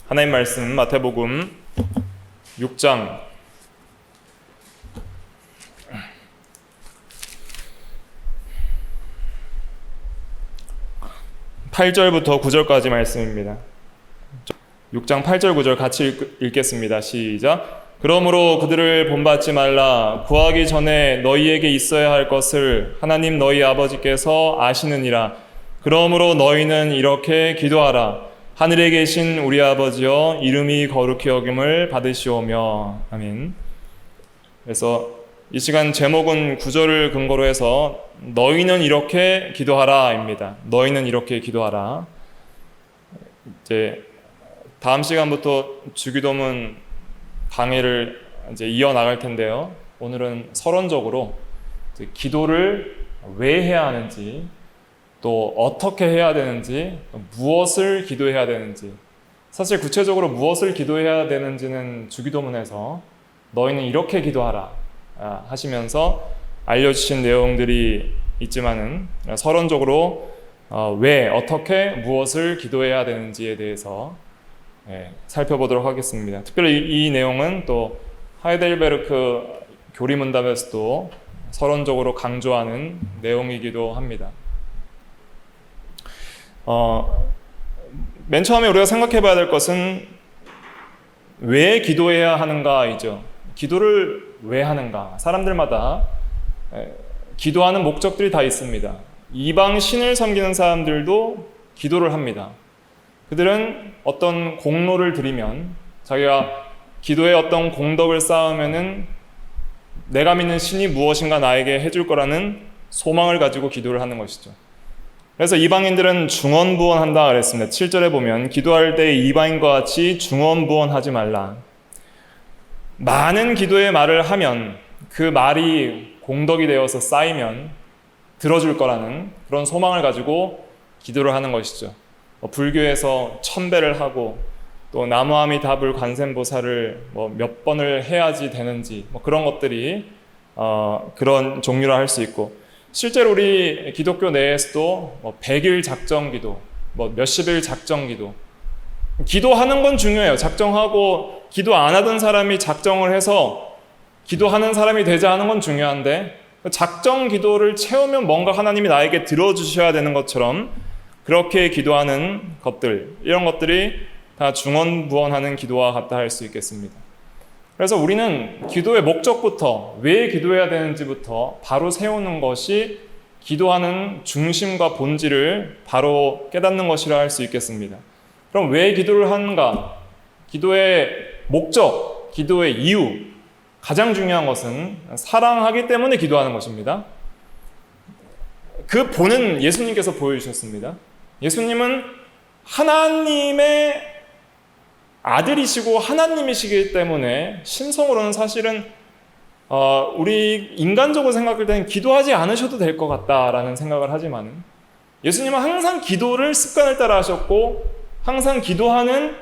하나님 말씀 마태복음 6장 8절부터 9절까지 말씀입니다. 6장 8절 9절 같이 읽겠습니다. 시작. 그러므로 그들을 본받지 말라. 구하기 전에 너희에게 있어야 할 것을 하나님 너희 아버지께서 아시느니라. 그러므로 너희는 이렇게 기도하라. 하늘에 계신 우리 아버지여, 이름이 거룩히 여김을 받으시오며. 아멘. 그래서 이 시간 제목은 9절을 근거로 해서 너희는 이렇게 기도하라입니다. 너희는 이렇게 기도하라. 이제 다음 시간부터 주기도문 강의를 이제 이어나갈 텐데요. 오늘은 서론적으로 기도를 왜 해야 하는지, 또 어떻게 해야 되는지, 무엇을 기도해야 되는지, 사실 구체적으로 무엇을 기도해야 되는지는 주기도문에서 너희는 이렇게 기도하라 하시면서 알려주신 내용들이 있지만은 서론적으로 왜, 어떻게, 무엇을 기도해야 되는지에 대해서 살펴보도록 하겠습니다. 특별히 이 내용은 또 하이델베르크 교리문답에서도 서론적으로 강조하는 내용이기도 합니다. 맨 처음에 우리가 생각해 봐야 될 것은 왜 기도해야 하는가이죠. 기도를 왜 하는가? 사람들마다 기도하는 목적들이 다 있습니다. 이방 신을 섬기는 사람들도 기도를 합니다. 그들은 어떤 공로를 드리면, 자기가 기도에 어떤 공덕을 쌓으면은 내가 믿는 신이 무엇인가 나에게 해줄 거라는 소망을 가지고 기도를 하는 것이죠. 그래서 이방인들은 중언부언한다 그랬습니다. 7절에 보면 기도할 때 이방인과 같이 중언부언하지 말라. 많은 기도의 말을 하면 그 말이 공덕이 되어서 쌓이면 들어줄 거라는 그런 소망을 가지고 기도를 하는 것이죠. 불교에서 1000배를 하고 또 나무아미다불 관세음보살을 몇 번을 해야지 되는지 그런 것들이 그런 종류라 할 수 있고, 실제로 우리 기독교 내에서도 100일 작정기도, 몇십일 작정기도, 기도하는 건 중요해요. 작정하고 기도 안 하던 사람이 작정을 해서 기도하는 사람이 되자 하는 건 중요한데, 작정 기도를 채우면 뭔가 하나님이 나에게 들어주셔야 되는 것처럼 그렇게 기도하는 것들, 이런 것들이 다 중언부언하는 기도와 같다 할 수 있겠습니다. 그래서 우리는 기도의 목적부터, 왜 기도해야 되는지부터 바로 세우는 것이 기도하는 중심과 본질을 바로 깨닫는 것이라 할 수 있겠습니다. 그럼 왜 기도를 하는가? 기도의 목적, 기도의 이유, 가장 중요한 것은 사랑하기 때문에 기도하는 것입니다. 그 본은 예수님께서 보여주셨습니다. 예수님은 하나님의 아들이시고 하나님이시기 때문에 신성으로는 사실은 우리 인간적으로 생각할 때는 기도하지 않으셔도 될 것 같다라는 생각을 하지만, 예수님은 항상 기도를 습관을 따라 하셨고 항상 기도하는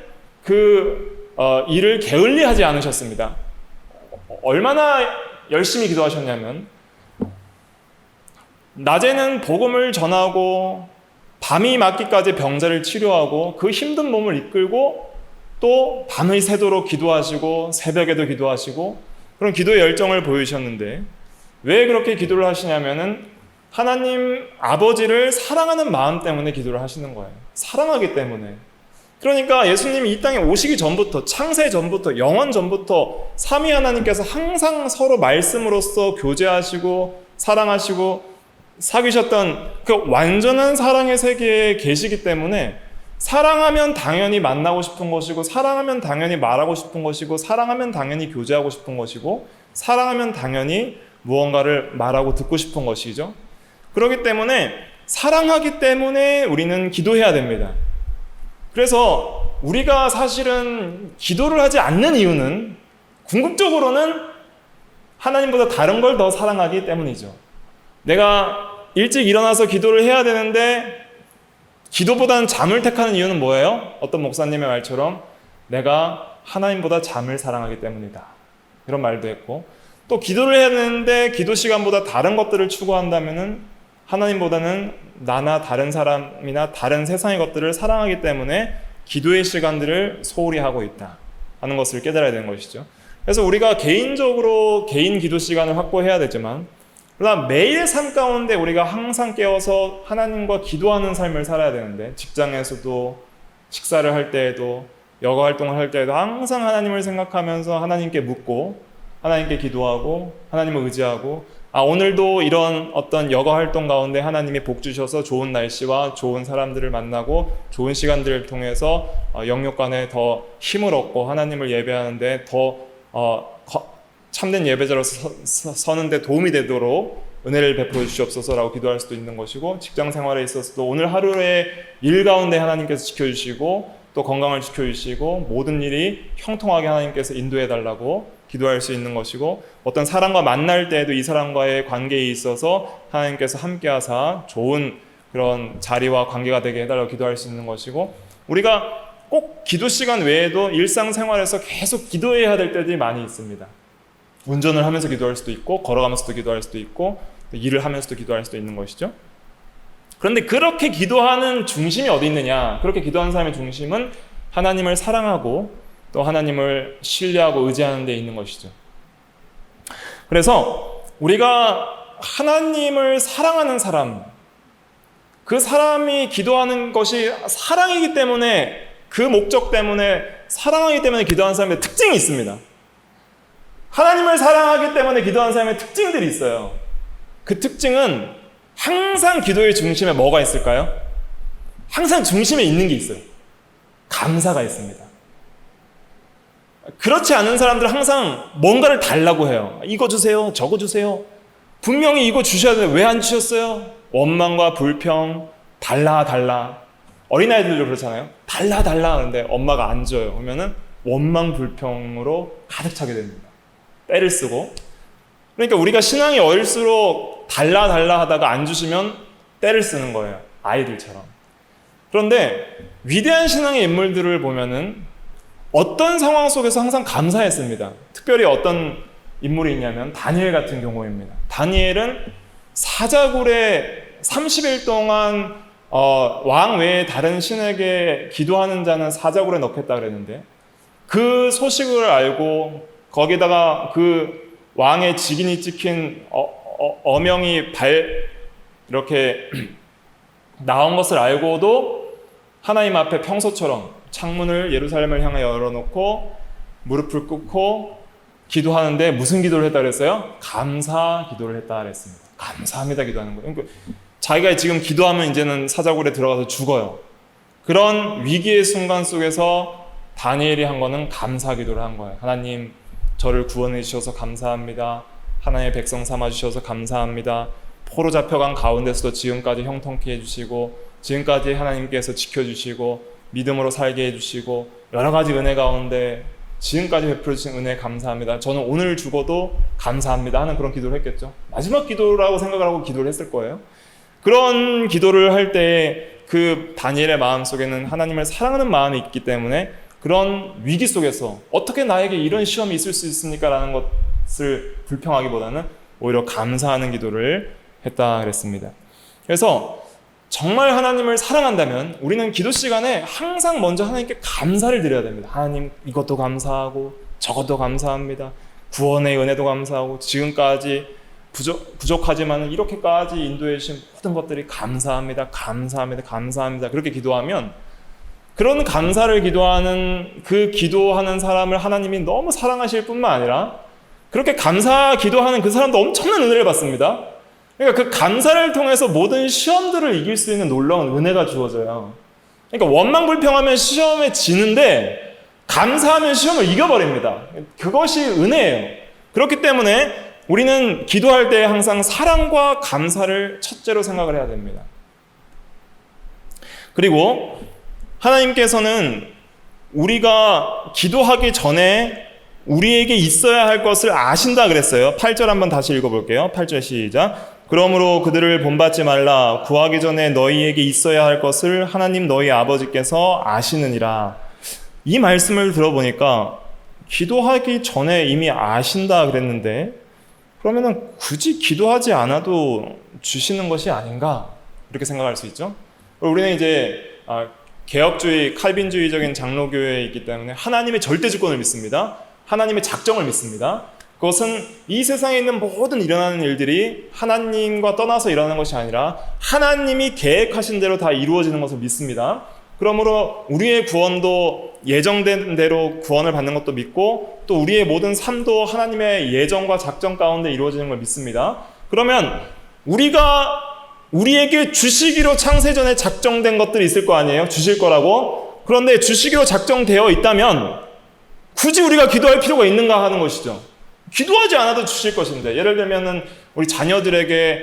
그 일을 게을리하지 않으셨습니다. 얼마나 열심히 기도하셨냐면, 낮에는 복음을 전하고 밤이 맞기까지 병자를 치료하고 그 힘든 몸을 이끌고 또 밤을 새도록 기도하시고 새벽에도 기도하시고 그런 기도의 열정을 보이셨는데, 왜 그렇게 기도를 하시냐면은 하나님 아버지를 사랑하는 마음 때문에 기도를 하시는 거예요. 사랑하기 때문에. 그러니까 예수님이 이 땅에 오시기 전부터, 창세 전부터, 영원 전부터 삼위 하나님께서 항상 서로 말씀으로써 교제하시고 사랑하시고 사귀셨던 그 완전한 사랑의 세계에 계시기 때문에, 사랑하면 당연히 만나고 싶은 것이고, 사랑하면 당연히 말하고 싶은 것이고, 사랑하면 당연히 교제하고 싶은 것이고, 사랑하면 당연히 무언가를 말하고 듣고 싶은 것이죠. 그렇기 때문에 사랑하기 때문에 우리는 기도해야 됩니다. 그래서 우리가 사실은 기도를 하지 않는 이유는 궁극적으로는 하나님보다 다른 걸 더 사랑하기 때문이죠. 내가 일찍 일어나서 기도를 해야 되는데 기도보다는 잠을 택하는 이유는 뭐예요? 어떤 목사님의 말처럼 내가 하나님보다 잠을 사랑하기 때문이다, 이런 말도 했고, 또 기도를 해야 되는데 기도 시간보다 다른 것들을 추구한다면은 하나님보다는 나나 다른 사람이나 다른 세상의 것들을 사랑하기 때문에 기도의 시간들을 소홀히 하고 있다 하는 것을 깨달아야 되는 것이죠. 그래서 우리가 개인적으로 개인 기도 시간을 확보해야 되지만, 그러나 매일 삶 가운데 우리가 항상 깨어서 하나님과 기도하는 삶을 살아야 되는데, 직장에서도, 식사를 할 때에도, 여가 활동을 할 때에도 항상 하나님을 생각하면서 하나님께 묻고, 하나님께 기도하고, 하나님을 의지하고, 오늘도 이런 어떤 여가 활동 가운데 하나님이 복 주셔서 좋은 날씨와 좋은 사람들을 만나고 좋은 시간들을 통해서 영육 간에 더 힘을 얻고 하나님을 예배하는데 더 참된 예배자로서 서는데 도움이 되도록 은혜를 베풀어 주시옵소서라고 기도할 수도 있는 것이고, 직장 생활에 있어서도 오늘 하루의 일 가운데 하나님께서 지켜주시고 또 건강을 지켜주시고 모든 일이 형통하게 하나님께서 인도해 달라고 기도할 수 있는 것이고, 어떤 사람과 만날 때에도 이 사람과의 관계에 있어서 하나님께서 함께 하사 좋은 그런 자리와 관계가 되게 해달라고 기도할 수 있는 것이고, 우리가 꼭 기도 시간 외에도 일상생활에서 계속 기도해야 될 때들이 많이 있습니다. 운전을 하면서 기도할 수도 있고, 걸어가면서도 기도할 수도 있고, 일을 하면서도 기도할 수도 있는 것이죠. 그런데 그렇게 기도하는 중심이 어디 있느냐? 그렇게 기도하는 사람의 중심은 하나님을 사랑하고 또 하나님을 신뢰하고 의지하는 데 있는 것이죠. 그래서 우리가 하나님을 사랑하는 사람, 그 사람이 기도하는 것이 사랑이기 때문에, 그 목적 때문에, 사랑하기 때문에 기도하는 사람의 특징이 있습니다. 하나님을 사랑하기 때문에 기도하는 사람의 특징들이 있어요. 그 특징은 항상 기도의 중심에 뭐가 있을까요? 항상 중심에 있는 게 있어요. 감사가 있습니다. 그렇지 않은 사람들은 항상 뭔가를 달라고 해요. 이거 주세요, 저거 주세요. 분명히 이거 주셔야 되는데 왜 안 주셨어요? 원망과 불평, 달라. 어린아이들도 그렇잖아요. 달라 하는데 엄마가 안 줘요. 그러면은 원망, 불평으로 가득 차게 됩니다. 때를 쓰고. 그러니까 우리가 신앙이 어릴수록 달라 하다가 안 주시면 때를 쓰는 거예요. 아이들처럼. 그런데 위대한 신앙의 인물들을 보면은 어떤 상황 속에서 항상 감사했습니다. 특별히 어떤 인물이 있냐면 다니엘 같은 경우입니다. 다니엘은 사자굴에 30일 동안 왕 외에 다른 신에게 기도하는 자는 사자굴에 넣겠다 그랬는데, 그 소식을 알고 거기다가 그 왕의 직인이 찍힌 어명이 이렇게 나온 것을 알고도 하나님 앞에 평소처럼 창문을 예루살렘을 향해 열어놓고 무릎을 꿇고 기도하는데 무슨 기도를 했다 그랬어요? 감사 기도를 했다 그랬습니다. 감사합니다 기도하는 거예요. 그러니까 자기가 지금 기도하면 이제는 사자굴에 들어가서 죽어요. 그런 위기의 순간 속에서 다니엘이 한 거는 감사 기도를 한 거예요. 하나님, 저를 구원해 주셔서 감사합니다. 하나님의 백성 삼아 주셔서 감사합니다. 포로 잡혀간 가운데서도 지금까지 형통케 해주시고, 지금까지 하나님께서 지켜주시고 믿음으로 살게 해주시고 여러 가지 은혜 가운데 지금까지 베풀어 주신 은혜 감사합니다. 저는 오늘 죽어도 감사합니다 하는 그런 기도를 했겠죠. 마지막 기도라고 생각을 하고 기도를 했을 거예요. 그런 기도를 할 때 그 다니엘의 마음속에는 하나님을 사랑하는 마음이 있기 때문에 그런 위기 속에서 어떻게 나에게 이런 시험이 있을 수 있습니까? 라는 것을 불평하기보다는 오히려 감사하는 기도를 했다 그랬습니다. 그래서 정말 하나님을 사랑한다면 우리는 기도 시간에 항상 먼저 하나님께 감사를 드려야 됩니다. 하나님, 이것도 감사하고 저것도 감사합니다. 구원의 은혜도 감사하고 지금까지 부족하지만 이렇게까지 인도해 주신 모든 것들이 감사합니다. 그렇게 기도하면, 그런 감사를 기도하는 그 기도하는 사람을 하나님이 너무 사랑하실 뿐만 아니라 그렇게 감사 기도하는 그 사람도 엄청난 은혜를 받습니다. 그러니까 그 감사를 통해서 모든 시험들을 이길 수 있는 놀라운 은혜가 주어져요. 그러니까 원망불평하면 시험에 지는데 감사하면 시험을 이겨버립니다. 그것이 은혜예요. 그렇기 때문에 우리는 기도할 때 항상 사랑과 감사를 첫째로 생각을 해야 됩니다. 그리고 하나님께서는 우리가 기도하기 전에 우리에게 있어야 할 것을 아신다 그랬어요. 8절 한번 다시 읽어볼게요. 8절 시작. 그러므로 그들을 본받지 말라. 구하기 전에 너희에게 있어야 할 것을 하나님 너희 아버지께서 아시느니라. 이 말씀을 들어보니까 기도하기 전에 이미 아신다 그랬는데, 그러면은 굳이 기도하지 않아도 주시는 것이 아닌가, 이렇게 생각할 수 있죠. 우리는 이제 개혁주의, 칼빈주의적인 장로교회에 있기 때문에 하나님의 절대 주권을 믿습니다. 하나님의 작정을 믿습니다. 그것은 이 세상에 있는 모든 일어나는 일들이 하나님과 떠나서 일어나는 것이 아니라 하나님이 계획하신 대로 다 이루어지는 것을 믿습니다. 그러므로 우리의 구원도 예정된 대로 구원을 받는 것도 믿고, 또 우리의 모든 삶도 하나님의 예정과 작정 가운데 이루어지는 걸 믿습니다. 그러면 우리에게 주시기로 창세전에 작정된 것들이 있을 거 아니에요? 주실 거라고. 그런데 주시기로 작정되어 있다면 굳이 우리가 기도할 필요가 있는가 하는 것이죠. 기도하지 않아도 주실 것인데, 예를 들면은 우리 자녀들에게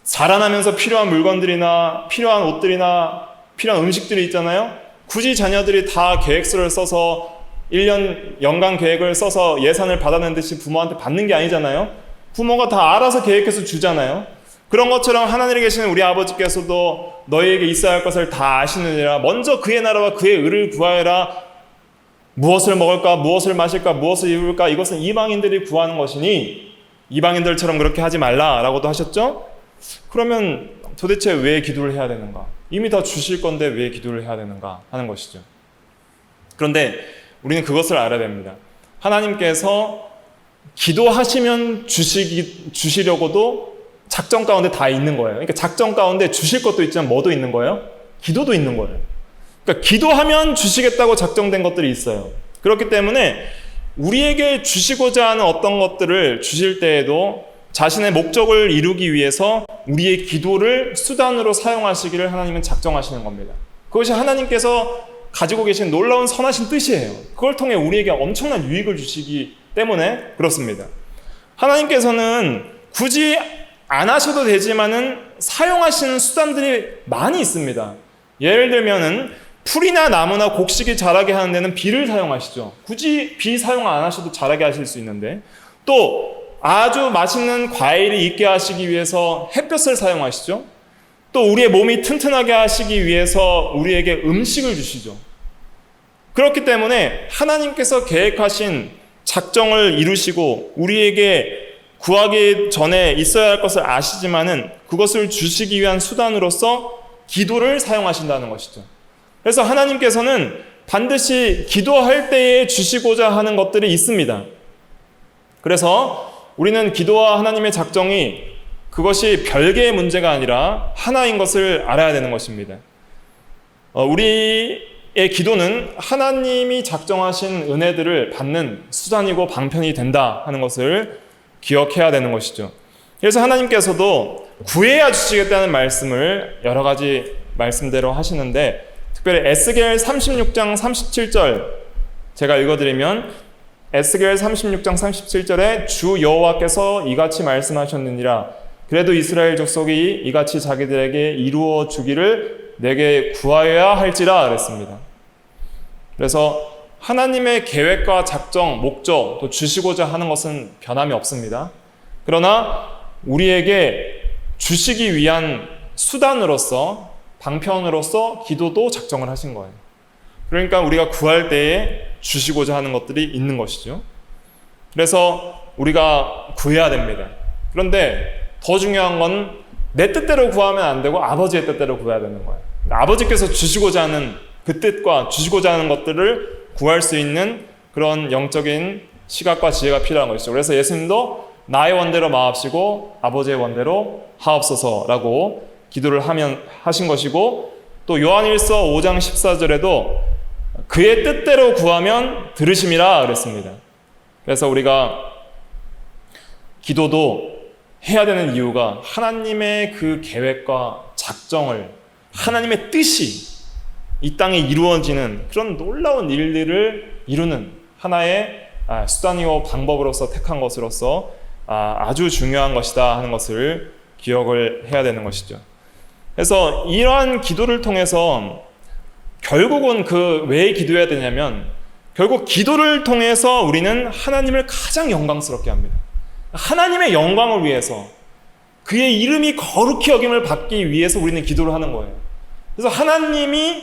자라나면서 필요한 물건들이나 필요한 옷들이나 필요한 음식들이 있잖아요. 굳이 자녀들이 다 계획서를 써서 1년 연간 계획을 써서 예산을 받아낸 듯이 부모한테 받는 게 아니잖아요. 부모가 다 알아서 계획해서 주잖아요. 그런 것처럼 하나님에 계시는 우리 아버지께서도 너희에게 있어야 할 것을 다 아시느니라. 먼저 그의 나라와 그의 의를 구하여라. 무엇을 먹을까, 무엇을 마실까, 무엇을 입을까, 이것은 이방인들이 구하는 것이니 이방인들처럼 그렇게 하지 말라라고도 하셨죠. 그러면 도대체 왜 기도를 해야 되는가? 이미 다 주실 건데 왜 기도를 해야 되는가 하는 것이죠. 그런데 우리는 그것을 알아야 됩니다. 하나님께서 기도하시면 주시려고도 작정 가운데 다 있는 거예요. 그러니까 작정 가운데 주실 것도 있지만 뭐도 있는 거예요? 기도도 있는 거예요. 그러니까 기도하면 주시겠다고 작정된 것들이 있어요. 그렇기 때문에 우리에게 주시고자 하는 어떤 것들을 주실 때에도 자신의 목적을 이루기 위해서 우리의 기도를 수단으로 사용하시기를 하나님은 작정하시는 겁니다. 그것이 하나님께서 가지고 계신 놀라운 선하신 뜻이에요. 그걸 통해 우리에게 엄청난 유익을 주시기 때문에 그렇습니다. 하나님께서는 굳이 안 하셔도 되지만은 사용하시는 수단들이 많이 있습니다. 예를 들면은 풀이나 나무나 곡식이 자라게 하는 데는 비를 사용하시죠. 굳이 비 사용 안 하셔도 자라게 하실 수 있는데, 또 아주 맛있는 과일이 있게 하시기 위해서 햇볕을 사용하시죠. 또 우리의 몸이 튼튼하게 하시기 위해서 우리에게 음식을 주시죠. 그렇기 때문에 하나님께서 계획하신 작정을 이루시고 우리에게 구하기 전에 있어야 할 것을 아시지만은 그것을 주시기 위한 수단으로서 기도를 사용하신다는 것이죠. 그래서 하나님께서는 반드시 기도할 때에 주시고자 하는 것들이 있습니다. 그래서 우리는 기도와 하나님의 작정이 그것이 별개의 문제가 아니라 하나인 것을 알아야 되는 것입니다. 우리의 기도는 하나님이 작정하신 은혜들을 받는 수단이고 방편이 된다 하는 것을 기억해야 되는 것이죠. 그래서 하나님께서도 구해야 주시겠다는 말씀을 여러 가지 말씀대로 하시는데, 특별히 에스겔 36장 37절 제가 읽어드리면, 에스겔 36장 37절에 주 여호와께서 이같이 말씀하셨느니라. 그래도 이스라엘 족속이 이같이 자기들에게 이루어 주기를 내게 구하여야 할지라 그랬습니다. 그래서 하나님의 계획과 작정, 목적, 또 주시고자 하는 것은 변함이 없습니다. 그러나 우리에게 주시기 위한 수단으로서, 방편으로서 기도도 작정을 하신 거예요. 그러니까 우리가 구할 때에 주시고자 하는 것들이 있는 것이죠. 그래서 우리가 구해야 됩니다. 그런데 더 중요한 건 내 뜻대로 구하면 안 되고 아버지의 뜻대로 구해야 되는 거예요. 아버지께서 주시고자 하는 그 뜻과 주시고자 하는 것들을 구할 수 있는 그런 영적인 시각과 지혜가 필요한 것이죠. 그래서 예수님도 나의 원대로 마옵시고 아버지의 원대로 하옵소서라고 기도를 하신 것이고, 또 요한일서 5장 14절에도 그의 뜻대로 구하면 들으심이라 그랬습니다. 그래서 우리가 기도도 해야 되는 이유가 하나님의 그 계획과 작정을, 하나님의 뜻이 이 땅에 이루어지는 그런 놀라운 일들을 이루는 하나의 수단이고 방법으로서 택한 것으로서 아주 중요한 것이다 하는 것을 기억을 해야 되는 것이죠. 그래서 이러한 기도를 통해서 결국은 왜 기도해야 되냐면, 결국 기도를 통해서 우리는 하나님을 가장 영광스럽게 합니다. 하나님의 영광을 위해서, 그의 이름이 거룩히 여김을 받기 위해서 우리는 기도를 하는 거예요. 그래서 하나님이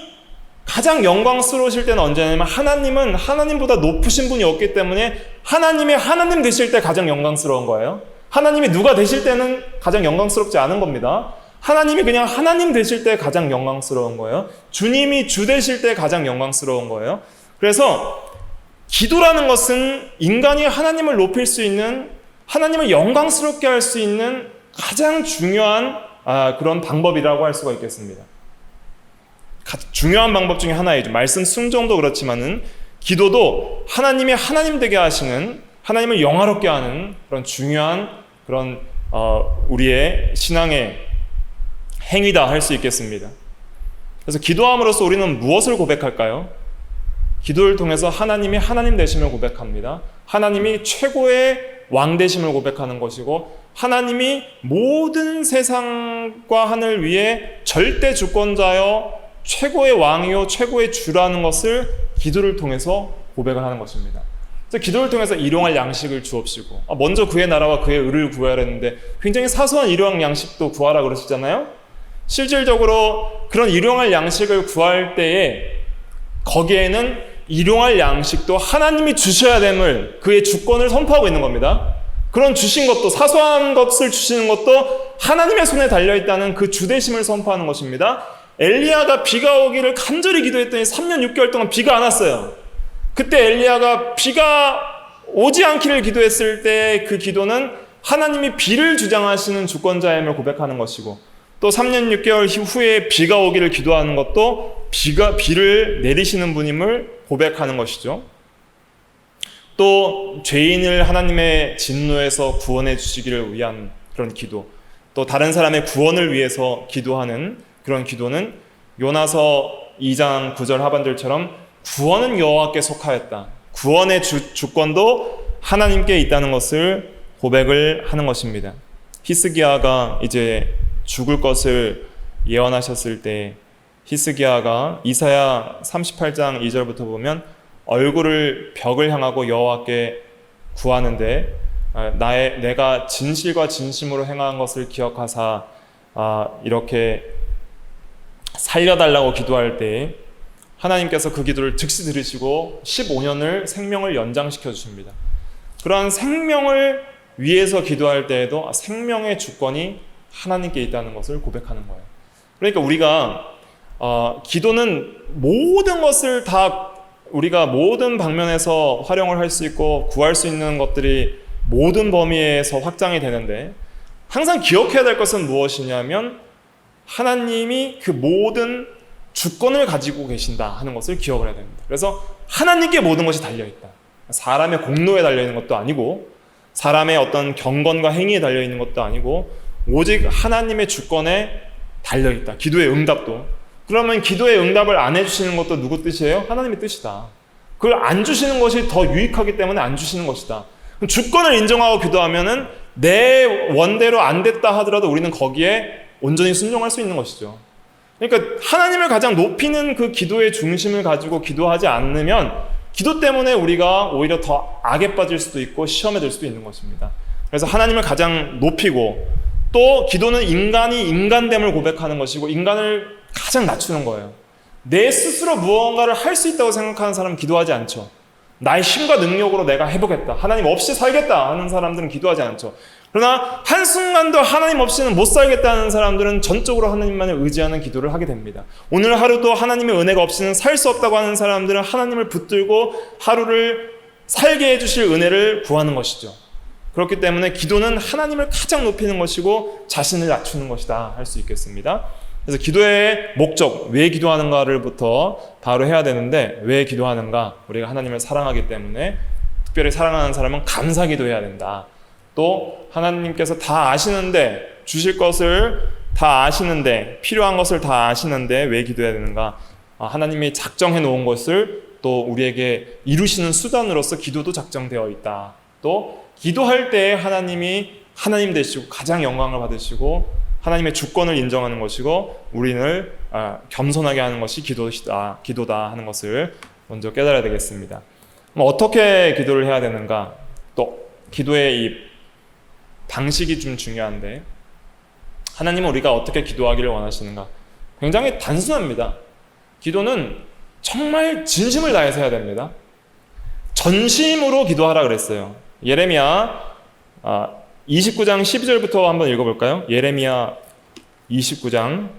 가장 영광스러우실 때는 언제냐면, 하나님은 하나님보다 높으신 분이 없기 때문에 하나님의 하나님 되실 때 가장 영광스러운 거예요. 하나님이 누가 되실 때는 가장 영광스럽지 않은 겁니다. 하나님이 그냥 하나님 되실 때 가장 영광스러운 거예요. 주님이 주 되실 때 가장 영광스러운 거예요. 그래서 기도라는 것은 인간이 하나님을 높일 수 있는, 하나님을 영광스럽게 할 수 있는 가장 중요한 그런 방법이라고 할 수가 있겠습니다. 중요한 방법 중에 하나이죠. 말씀 순종도 그렇지만은 기도도 하나님이 하나님 되게 하시는, 하나님을 영화롭게 하는 그런 중요한 그런 우리의 신앙의 행위다 할 수 있겠습니다. 그래서 기도함으로써 우리는 무엇을 고백할까요? 기도를 통해서 하나님이 하나님 되심을 고백합니다. 하나님이 최고의 왕 되심을 고백하는 것이고, 하나님이 모든 세상과 하늘 위에 절대 주권자여 최고의 왕이요 최고의 주라는 것을 기도를 통해서 고백을 하는 것입니다. 그래서 기도를 통해서 일용할 양식을 주옵시고, 먼저 그의 나라와 그의 의를 구하라 했는데 굉장히 사소한 일용할 양식도 구하라 그러시잖아요. 실질적으로 그런 일용할 양식을 구할 때에 거기에는 일용할 양식도 하나님이 주셔야 됨을, 그의 주권을 선포하고 있는 겁니다. 그런 주신 것도, 사소한 것을 주시는 것도 하나님의 손에 달려있다는 그 주대심을 선포하는 것입니다. 엘리야가 비가 오기를 간절히 기도했더니 3년 6개월 동안 비가 안 왔어요. 그때 엘리야가 비가 오지 않기를 기도했을 때 그 기도는 하나님이 비를 주장하시는 주권자임을 고백하는 것이고, 또 3년 6개월 후에 비가 오기를 기도하는 것도 비를 내리시는 분임을 고백하는 것이죠. 또 죄인을 하나님의 진노에서 구원해 주시기를 위한 그런 기도, 또 다른 사람의 구원을 위해서 기도하는 그런 기도는 요나서 2장 9절 하반절처럼 구원은 여호와께 속하였다, 구원의 주권도 하나님께 있다는 것을 고백을 하는 것입니다. 히스기야가 이제 죽을 것을 예언하셨을 때 히스기야가 이사야 38장 2절부터 보면 얼굴을 벽을 향하고 여호와께 구하는데, 내가 진실과 진심으로 행한 것을 기억하사 이렇게 살려달라고 기도할 때 하나님께서 그 기도를 즉시 들으시고 15년을 생명을 연장시켜 주십니다. 그러한 생명을 위해서 기도할 때에도 생명의 주권이 하나님께 있다는 것을 고백하는 거예요. 그러니까 우리가 기도는 모든 것을 다 우리가 모든 방면에서 활용을 할 수 있고 구할 수 있는 것들이 모든 범위에서 확장이 되는데, 항상 기억해야 될 것은 무엇이냐면 하나님이 그 모든 주권을 가지고 계신다 하는 것을 기억을 해야 됩니다. 그래서 하나님께 모든 것이 달려있다. 사람의 공로에 달려있는 것도 아니고 사람의 어떤 경건과 행위에 달려있는 것도 아니고 오직 하나님의 주권에 달려있다. 기도의 응답도. 그러면 기도의 응답을 안 해주시는 것도 누구 뜻이에요? 하나님의 뜻이다. 그걸 안 주시는 것이 더 유익하기 때문에 안 주시는 것이다. 주권을 인정하고 기도하면은 내 원대로 안 됐다 하더라도 우리는 거기에 온전히 순종할 수 있는 것이죠. 그러니까 하나님을 가장 높이는 그 기도의 중심을 가지고 기도하지 않으면 기도 때문에 우리가 오히려 더 악에 빠질 수도 있고 시험에 들 수도 있는 것입니다. 그래서 하나님을 가장 높이고, 또 기도는 인간이 인간됨을 고백하는 것이고 인간을 가장 낮추는 거예요. 내 스스로 무언가를 할 수 있다고 생각하는 사람은 기도하지 않죠. 나의 힘과 능력으로 내가 해보겠다, 하나님 없이 살겠다 하는 사람들은 기도하지 않죠. 그러나 한순간도 하나님 없이는 못 살겠다는 사람들은 전적으로 하나님만을 의지하는 기도를 하게 됩니다. 오늘 하루도 하나님의 은혜가 없이는 살 수 없다고 하는 사람들은 하나님을 붙들고 하루를 살게 해주실 은혜를 구하는 것이죠. 그렇기 때문에 기도는 하나님을 가장 높이는 것이고 자신을 낮추는 것이다 할 수 있겠습니다. 그래서 기도의 목적, 왜 기도하는가를부터 바로 해야 되는데, 왜 기도하는가? 우리가 하나님을 사랑하기 때문에, 특별히 사랑하는 사람은 감사 기도해야 된다. 또 하나님께서 다 아시는데, 주실 것을 다 아시는데, 필요한 것을 다 아시는데 왜 기도해야 되는가? 하나님이 작정해 놓은 것을 또 우리에게 이루시는 수단으로서 기도도 작정되어 있다. 또 기도할 때 하나님이 하나님 되시고 가장 영광을 받으시고 하나님의 주권을 인정하는 것이고 우리를 겸손하게 하는 것이 기도다 하는 것을 먼저 깨달아야 되겠습니다. 어떻게 기도를 해야 되는가? 또 기도의 이 방식이 좀 중요한데, 하나님은 우리가 어떻게 기도하기를 원하시는가? 굉장히 단순합니다. 기도는 정말 진심을 다해서 해야 됩니다. 전심으로 기도하라 그랬어요. 예레미야 29장 12절부터 한번 읽어볼까요? 예레미야 29장.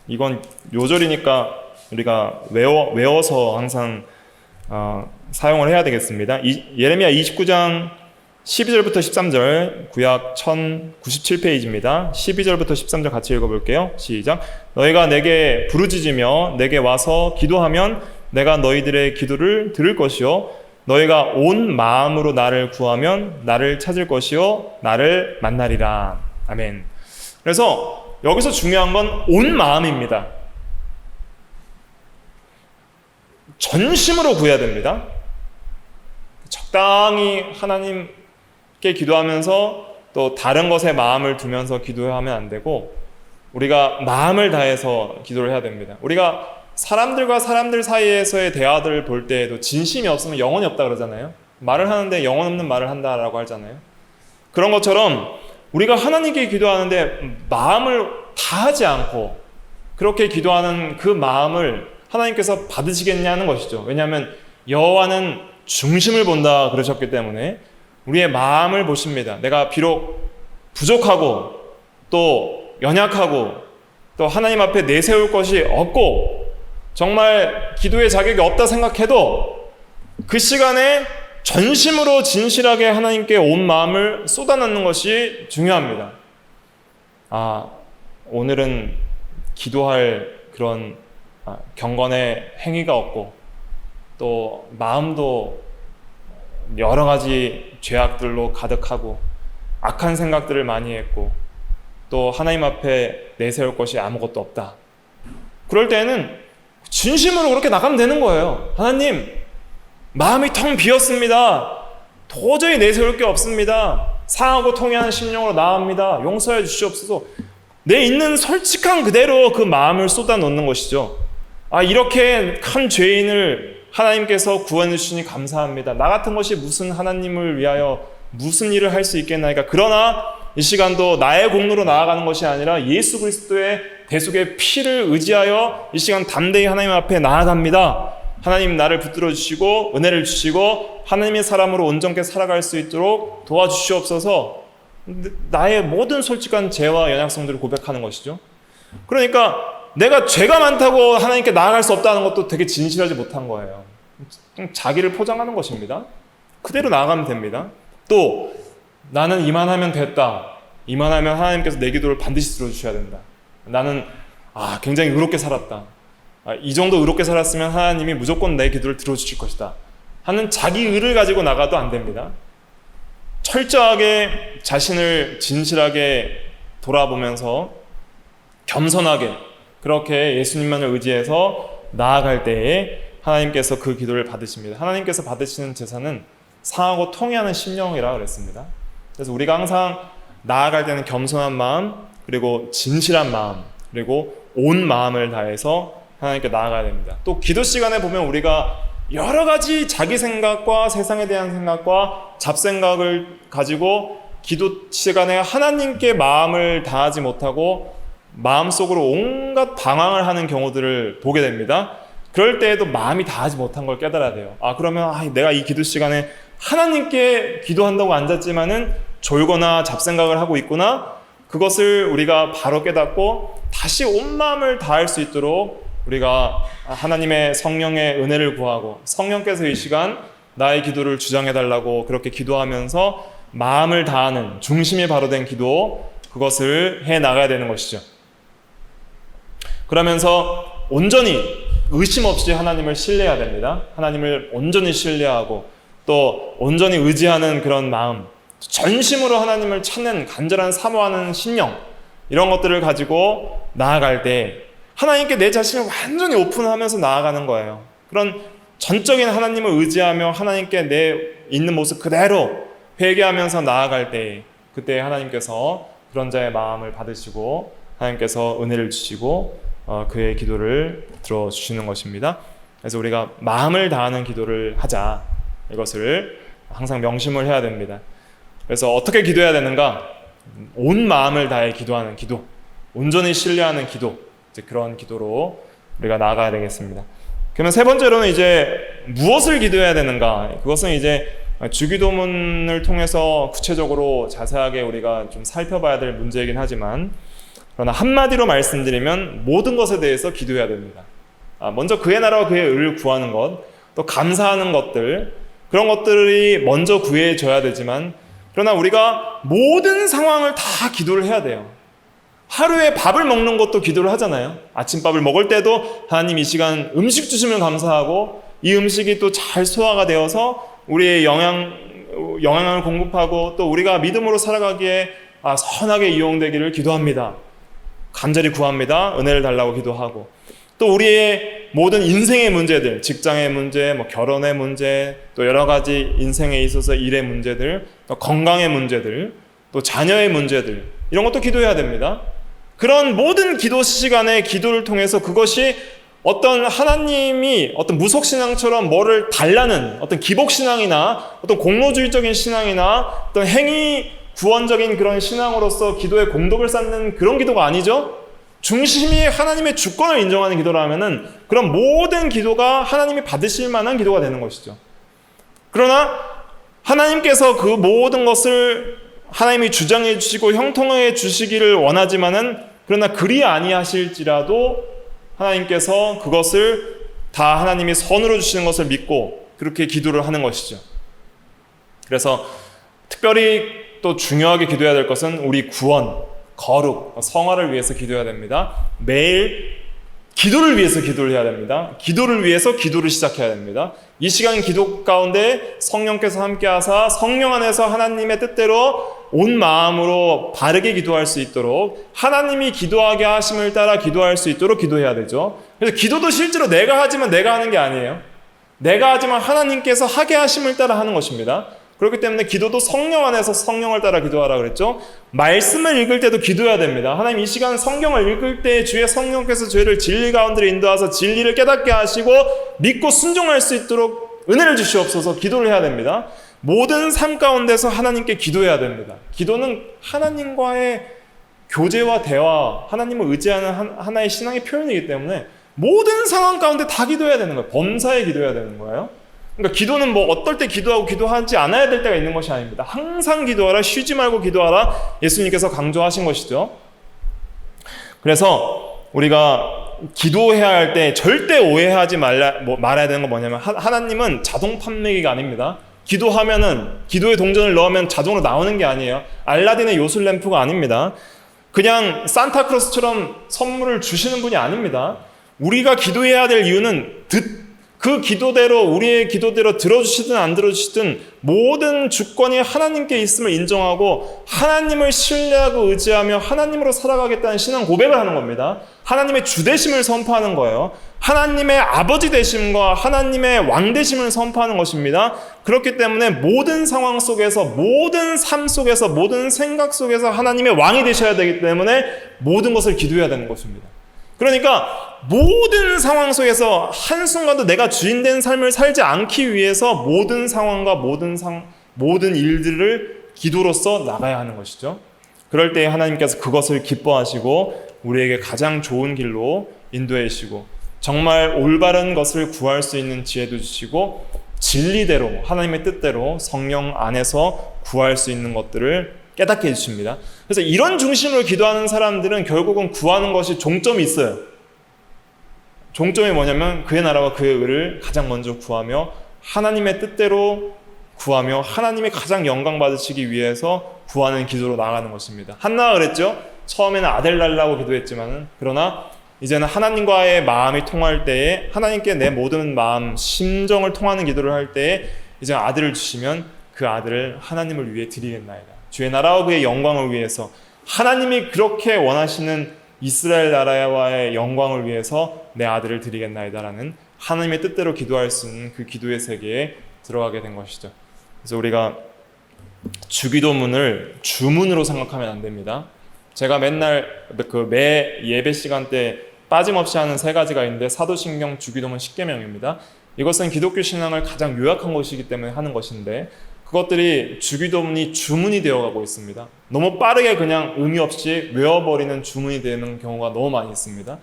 이건 요절이니까 우리가 외워서 항상 사용을 해야 되겠습니다. 예레미야 29장 12절부터 13절, 구약 1097페이지입니다. 12절부터 13절 같이 읽어볼게요. 시작. 너희가 내게 부르짖으며 내게 와서 기도하면 내가 너희들의 기도를 들을 것이요 너희가 온 마음으로 나를 구하면 나를 찾을 것이요 나를 만나리라. 아멘. 그래서 여기서 중요한 건 온 마음입니다. 전심으로 구해야 됩니다. 적당히 하나님께 기도하면서 또 다른 것에 마음을 두면서 기도하면 안 되고 우리가 마음을 다해서 기도를 해야 됩니다. 우리가 사람들과 사람들 사이에서의 대화들을 볼 때에도 진심이 없으면 영혼이 없다 그러잖아요. 말을 하는데 영혼 없는 말을 한다라고 하잖아요. 그런 것처럼 우리가 하나님께 기도하는데 마음을 다하지 않고 그렇게 기도하는 그 마음을 하나님께서 받으시겠냐는 것이죠. 왜냐하면 여호와는 중심을 본다 그러셨기 때문에 우리의 마음을 보십니다. 내가 비록 부족하고 또 연약하고 또 하나님 앞에 내세울 것이 없고 정말 기도의 자격이 없다 생각해도 그 시간에 전심으로 진실하게 하나님께 온 마음을 쏟아넣는 것이 중요합니다. 오늘은 기도할 그런 경건의 행위가 없고 또 마음도 여러 가지 죄악들로 가득하고 악한 생각들을 많이 했고 또 하나님 앞에 내세울 것이 아무것도 없다. 그럴 때는 진심으로 그렇게 나가면 되는 거예요. 하나님, 마음이 텅 비었습니다. 도저히 내세울 게 없습니다. 상하고 통해하는 심령으로 나아갑니다. 용서해 주시옵소서. 내 있는 솔직한 그대로 그 마음을 쏟아놓는 것이죠. 이렇게 큰 죄인을 하나님께서 구원해 주시니 감사합니다. 나 같은 것이 무슨 하나님을 위하여 무슨 일을 할 수 있겠나이까. 그러나 이 시간도 나의 공로로 나아가는 것이 아니라 예수 그리스도의 대속의 피를 의지하여 이 시간 담대히 하나님 앞에 나아갑니다. 하나님 나를 붙들어 주시고 은혜를 주시고 하나님의 사람으로 온전케 살아갈 수 있도록 도와주시옵소서. 나의 모든 솔직한 죄와 연약성들을 고백하는 것이죠. 그러니까 내가 죄가 많다고 하나님께 나아갈 수 없다는 것도 되게 진실하지 못한 거예요. 자기를 포장하는 것입니다. 그대로 나아가면 됩니다. 또 나는 이만하면 됐다. 이만하면 하나님께서 내 기도를 반드시 들어주셔야 된다. 나는 굉장히 의롭게 살았다. 이 정도 의롭게 살았으면 하나님이 무조건 내 기도를 들어주실 것이다 하는 자기 의를 가지고 나가도 안 됩니다. 철저하게 자신을 진실하게 돌아보면서 겸손하게 그렇게 예수님만을 의지해서 나아갈 때에 하나님께서 그 기도를 받으십니다. 하나님께서 받으시는 제사는 상하고 통해하는 심령이라고 그랬습니다. 그래서 우리가 항상 나아갈 때는 겸손한 마음, 그리고 진실한 마음, 그리고 온 마음을 다해서 하나님께 나아가야 됩니다. 또 기도 시간에 보면 우리가 여러 가지 자기 생각과 세상에 대한 생각과 잡생각을 가지고 기도 시간에 하나님께 마음을 다하지 못하고 마음속으로 온갖 방황을 하는 경우들을 보게 됩니다. 그럴 때에도 마음이 다하지 못한 걸 깨달아야 돼요. 그러면 내가 이 기도 시간에 하나님께 기도한다고 앉았지만은 졸거나 잡생각을 하고 있구나. 그것을 우리가 바로 깨닫고 다시 온 마음을 다할 수 있도록 우리가 하나님의 성령의 은혜를 구하고 성령께서 이 시간 나의 기도를 주장해달라고 그렇게 기도하면서 마음을 다하는 중심이 바로 된 기도, 그것을 해나가야 되는 것이죠. 그러면서 온전히 의심 없이 하나님을 신뢰해야 됩니다. 하나님을 온전히 신뢰하고 또 온전히 의지하는 그런 마음, 전심으로 하나님을 찾는 간절한 사모하는 심령, 이런 것들을 가지고 나아갈 때 하나님께 내 자신을 완전히 오픈하면서 나아가는 거예요. 그런 전적인 하나님을 의지하며 하나님께 내 있는 모습 그대로 회개하면서 나아갈 때 그때 하나님께서 그런 자의 마음을 받으시고 하나님께서 은혜를 주시고 그의 기도를 들어주시는 것입니다. 그래서 우리가 마음을 다하는 기도를 하자, 이것을 항상 명심을 해야 됩니다. 그래서 어떻게 기도해야 되는가? 온 마음을 다해 기도하는 기도, 온전히 신뢰하는 기도, 이제 그런 기도로 우리가 나아가야 되겠습니다. 그러면 세 번째로는 이제 무엇을 기도해야 되는가? 그것은 이제 주기도문을 통해서 구체적으로 자세하게 우리가 좀 살펴봐야 될 문제이긴 하지만, 그러나 한마디로 말씀드리면 모든 것에 대해서 기도해야 됩니다. 먼저 그의 나라와 그의 의를 구하는 것, 또 감사하는 것들, 그런 것들이 먼저 구해져야 되지만, 그러나 우리가 모든 상황을 다 기도를 해야 돼요. 하루에 밥을 먹는 것도 기도를 하잖아요. 아침밥을 먹을 때도 하나님 이 시간 음식 주심을 감사하고, 이 음식이 또 잘 소화가 되어서 우리의 영양을 공급하고 또 우리가 믿음으로 살아가기에 선하게 이용되기를 기도합니다. 간절히 구합니다. 은혜를 달라고 기도하고, 또 우리의 모든 인생의 문제들, 직장의 문제, 결혼의 문제, 또 여러 가지 인생에 있어서 일의 문제들, 또 건강의 문제들, 또 자녀의 문제들, 이런 것도 기도해야 됩니다. 그런 모든 기도 시간에 기도를 통해서 그것이 어떤 하나님이 어떤 무속신앙처럼 뭐를 달라는 어떤 기복신앙이나 어떤 공로주의적인 신앙이나 어떤 행위 구원적인 그런 신앙으로서 기도에 공덕을 쌓는 그런 기도가 아니죠. 중심이 하나님의 주권을 인정하는 기도라면은 그런 모든 기도가 하나님이 받으실 만한 기도가 되는 것이죠. 그러나 하나님께서 그 모든 것을 하나님이 주장해 주시고 형통해 주시기를 원하지만은, 그러나 그리 아니하실지라도 하나님께서 그것을 다 하나님이 선으로 주시는 것을 믿고 그렇게 기도를 하는 것이죠. 그래서 특별히 또 중요하게 기도해야 될 것은 우리 구원, 거룩, 성화를 위해서 기도해야 됩니다. 매일 기도를 위해서 기도를 해야 됩니다. 기도를 위해서 기도를 시작해야 됩니다. 이 시간 기도 가운데 성령께서 함께하사 성령 안에서 하나님의 뜻대로 온 마음으로 바르게 기도할 수 있도록, 하나님이 기도하게 하심을 따라 기도할 수 있도록 기도해야 되죠. 그래서 기도도 실제로 내가 하지만 내가 하는 게 아니에요. 내가 하지만 하나님께서 하게 하심을 따라 하는 것입니다. 그렇기 때문에 기도도 성령 안에서 성령을 따라 기도하라 그랬죠. 말씀을 읽을 때도 기도해야 됩니다. 하나님 이 시간 성경을 읽을 때 주의 성령께서 저희를 진리 가운데로 인도하사 진리를 깨닫게 하시고 믿고 순종할 수 있도록 은혜를 주시옵소서. 기도를 해야 됩니다. 모든 삶 가운데서 하나님께 기도해야 됩니다. 기도는 하나님과의 교제와 대화, 하나님을 의지하는 하나의 신앙의 표현이기 때문에 모든 상황 가운데 다 기도해야 되는 거예요. 범사에 기도해야 되는 거예요. 그러니까 기도는 어떨 때 기도하고 기도하지 않아야 될 때가 있는 것이 아닙니다. 항상 기도하라, 쉬지 말고 기도하라, 예수님께서 강조하신 것이죠. 그래서 우리가 기도해야 할 때 절대 오해하지 말아야 되는 건 뭐냐면, 하나님은 자동 판매기가 아닙니다. 기도하면은, 기도의 동전을 넣으면 자동으로 나오는 게 아니에요. 알라딘의 요술 램프가 아닙니다. 그냥 산타크로스처럼 선물을 주시는 분이 아닙니다. 우리가 기도해야 될 이유는 그 기도대로, 우리의 기도대로 들어주시든 안 들어주시든 모든 주권이 하나님께 있음을 인정하고 하나님을 신뢰하고 의지하며 하나님으로 살아가겠다는 신앙 고백을 하는 겁니다. 하나님의 주되심을 선포하는 거예요. 하나님의 아버지 되심과 하나님의 왕 되심을 선포하는 것입니다. 그렇기 때문에 모든 상황 속에서, 모든 삶 속에서, 모든 생각 속에서 하나님의 왕이 되셔야 되기 때문에 모든 것을 기도해야 되는 것입니다. 그러니까 모든 상황 속에서 한순간도 내가 주인된 삶을 살지 않기 위해서 모든 상황과 모든 일들을 기도로서 나가야 하는 것이죠. 그럴 때 하나님께서 그것을 기뻐하시고 우리에게 가장 좋은 길로 인도해 주시고, 정말 올바른 것을 구할 수 있는 지혜도 주시고, 진리대로, 하나님의 뜻대로 성령 안에서 구할 수 있는 것들을 깨닫게 해주십니다. 그래서 이런 중심으로 기도하는 사람들은 결국은 구하는 것이 종점이 있어요. 종점이 뭐냐면 그의 나라와 그의 의를 가장 먼저 구하며 하나님의 뜻대로 구하며 하나님이 가장 영광 받으시기 위해서 구하는 기도로 나아가는 것입니다. 한나가 그랬죠. 처음에는 아들 달라고 기도했지만은, 그러나 이제는 하나님과의 마음이 통할 때에, 하나님께 내 모든 마음, 심정을 통하는 기도를 할 때에 이제 아들을 주시면 그 아들을 하나님을 위해 드리겠나이다. 주의 나라와 그의 영광을 위해서, 하나님이 그렇게 원하시는 이스라엘 나라와의 영광을 위해서 내 아들을 드리겠나이다라는 하나님의 뜻대로 기도할 수 있는 그 기도의 세계에 들어가게 된 것이죠. 그래서 우리가 주기도문을 주문으로 생각하면 안 됩니다. 제가 맨날 매 예배 시간 때 빠짐없이 하는 3가지가 있는데, 사도신경, 주기도문, 십계명입니다. 이것은 기독교 신앙을 가장 요약한 것이기 때문에 하는 것인데, 그것들이 주기도문이 주문이 되어가고 있습니다. 너무 빠르게 그냥 의미 없이 외워버리는 주문이 되는 경우가 너무 많이 있습니다.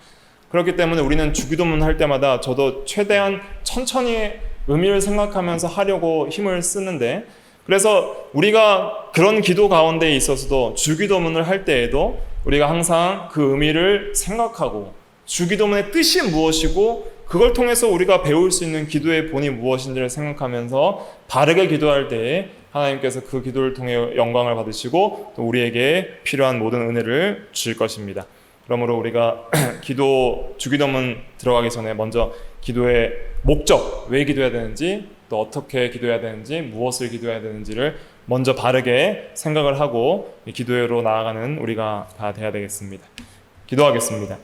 그렇기 때문에 우리는 주기도문 할 때마다, 저도 최대한 천천히 의미를 생각하면서 하려고 힘을 쓰는데, 그래서 우리가 그런 기도 가운데 있어서도 주기도문을 할 때에도 우리가 항상 그 의미를 생각하고 주기도문의 뜻이 무엇이고 그걸 통해서 우리가 배울 수 있는 기도의 본이 무엇인지를 생각하면서 바르게 기도할 때에 하나님께서 그 기도를 통해 영광을 받으시고 또 우리에게 필요한 모든 은혜를 주실 것입니다. 그러므로 우리가 주기도문 들어가기 전에 먼저 기도의 목적, 왜 기도해야 되는지, 또 어떻게 기도해야 되는지, 무엇을 기도해야 되는지를 먼저 바르게 생각을 하고 기도회로 나아가는 우리가 다 돼야 되겠습니다. 기도하겠습니다.